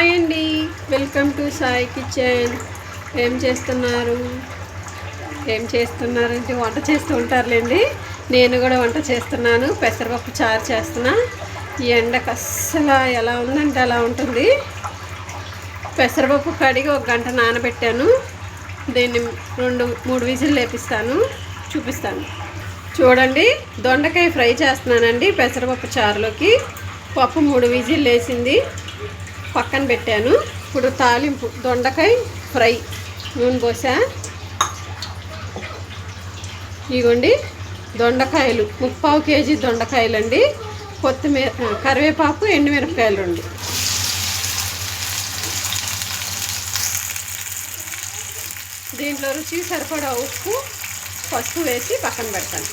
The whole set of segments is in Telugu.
హాయ్ అండి, వెల్కమ్ టు సాయి కిచెన్. ఏం చేస్తున్నారంటే వంట చేస్తూ ఉంటారులేండి. నేను కూడా వంట చేస్తున్నాను. పెసరపప్పు చారు చేస్తున్నా. ఈ ఎండకు అస్సలు ఎలా ఉందంటే అలా ఉంటుంది. పెసరపప్పు కడిగి 1 గంట నానబెట్టాను. దీన్ని 2-3 విజిల్ లేపిస్తాను, చూపిస్తాను. చూడండి, దొండకాయ ఫ్రై చేస్తున్నానండి. పెసరపప్పు చారులోకి పప్పు 3 విజిల్ వేసింది, పక్కన పెట్టాను. ఇప్పుడు తాలింపు దొండకాయ ఫ్రై. నూనె పోసా. ఇగోండి దొండకాయలు 3/4 కేజీ దొండకాయలు అండి. కొత్తిమీర, కరివేపాకు, ఎండుమిరపకాయలు 2. దీంట్లో రుచికి సరిపడా ఉప్పు, పసుపు వేసి పక్కన పెడతాను.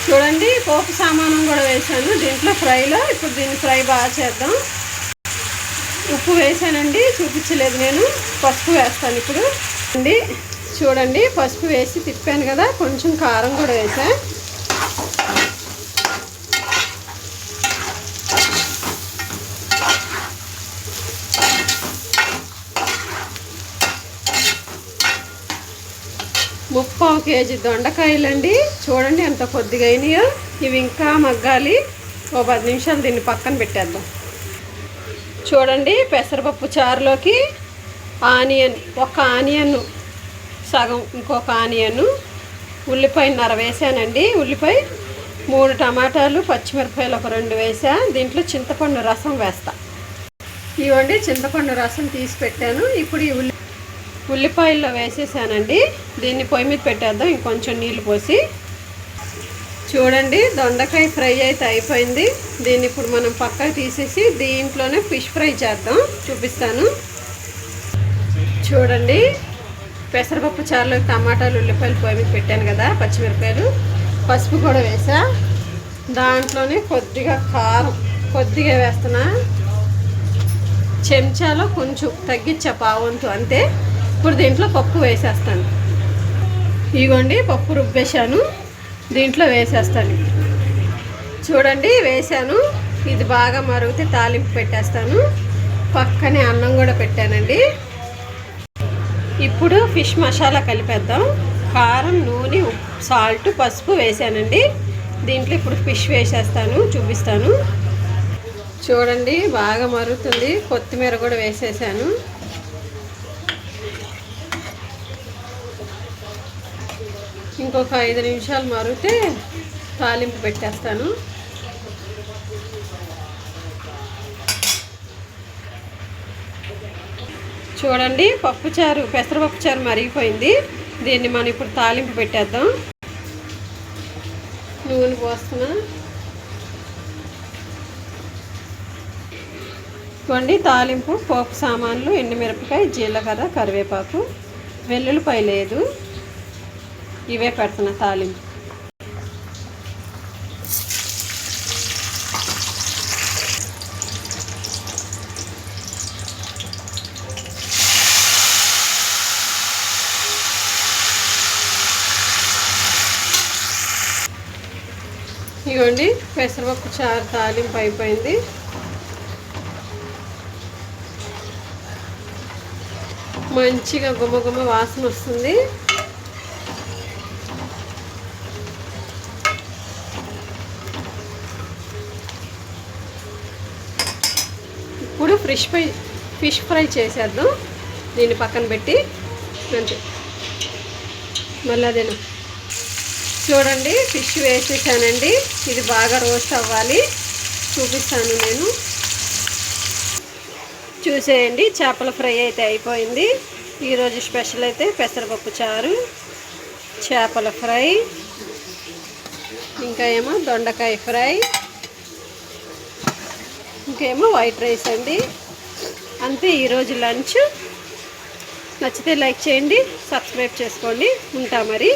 చూడండి, పోపు సామానం కూడా వేసాను దీంట్లో ఫ్రైలో. ఇప్పుడు దీన్ని ఫ్రై బాగా చేద్దాం. ఉప్పు వేసానండి, చూపించలేదు నేను. పసుపు వేస్తాను ఇప్పుడు అండి. చూడండి, పసుపు వేసి తిప్పాను కదా. కొంచెం కారం కూడా వేసా. ముప్పావు కేజీ దొండకాయలండి. చూడండి ఎంత కొద్దిగా అయినాయో. ఇవి ఇంకా మగ్గాలి. 10 నిమిషాలు దీన్ని పక్కన పెట్టేద్దాం. చూడండి, పెసరపప్పు చారులోకి ఆనియన్, 1 ఆనియన్ సగం, ఇంకొక ఆనియన్, ఉల్లిపాయన్నర వేసానండి. ఉల్లిపాయ 3 టమాటాలు, పచ్చిమిరపకాయలు 2 వేసా. దీంట్లో చింతపండు రసం వేస్తా. ఇవ్వండి, చింతపండు రసం తీసి పెట్టాను. ఇప్పుడు ఈ ఉల్లిపాయల్లో వేసేసానండి. దీన్ని పొయ్యి మీద పెట్టేద్దాం ఇంకొంచెం నీళ్ళు పోసి. చూడండి, దొండకాయ ఫ్రై అయితే అయిపోయింది. దీన్ని ఇప్పుడు మనం పక్కకు తీసేసి దీంట్లోనే ఫిష్ ఫ్రై చేద్దాం, చూపిస్తాను. చూడండి, పెసరపప్పు చారులో టమాటాలు, ఉల్లిపాయలు పొయ్యి మీద పెట్టాను కదా, పచ్చిమిరపకాయలు, పసుపు కూడా వేసా. దాంట్లోనే కొద్దిగా కారం కొద్దిగా వేస్తున్నా. చెంచాలో కొంచెం తగ్గించా, పావంతు అంతే. ఇప్పుడు దీంట్లో పప్పు వేసేస్తాను. ఇగోండి, పప్పు రుబ్బేశాను, దీంట్లో వేసేస్తాను. చూడండి, వేసాను. ఇది బాగా మరుగుతే తాలింపు పెట్టేస్తాను. పక్కనే అన్నం కూడా పెట్టానండి. ఇప్పుడు ఫిష్ మసాలా కలిపేద్దాం. కారం, నూనె, ఉప్పు, సాల్ట్, పసుపు వేసానండి. దీంట్లో ఇప్పుడు ఫిష్ వేసేస్తాను, చూపిస్తాను. చూడండి, బాగా మరుగుతుంది. కొత్తిమీర కూడా వేసేసాను. ఇంకొక 5 నిమిషాలు మరిగితే తాలింపు పెట్టేస్తాను. చూడండి, పప్పుచారు, పెసరపప్పు చారు మరిగిపోయింది. దీన్ని మనం ఇప్పుడు తాలింపు పెట్టేద్దాం. నూనె పోస్తున్నా. చూడండి, తాలింపు పోపు సామాన్లు, ఎండుమిరపకాయ, జీలకర్ర, కరివేపాకు, వెల్లుల్లిపాయ లేదు, ఇవే పెడుతున్నా తాలింపు. ఇదిగోండి, పెసరపప్పు చారు తాలింపు అయిపోయింది. మంచిగా గుమ్మగుమ్మ వాసన వస్తుంది. ఇప్పుడు ఫిష్ ఫ్రై చేసేద్దాం. దీన్ని పక్కన పెట్టి అంతే. మళ్ళీ అదేనా. చూడండి, ఫిష్ వేసేసానండి. ఇది బాగా రోస్ట్ అవ్వాలి, చూపిస్తాను నేను. చూసేయండి, చేపల ఫ్రై అయితే అయిపోయింది. ఈరోజు స్పెషల్ అయితే పెసరపప్పు చారు, చేపల ఫ్రై, ఇంకా ఏమో దొండకాయ ఫ్రై, ఇంకేమో వైట్ రైస్ అండి. అంతే ఈరోజు లంచ్. నచ్చితే లైక్ చేయండి, సబ్స్క్రైబ్ చేసుకోండి. ఉంటా మరి.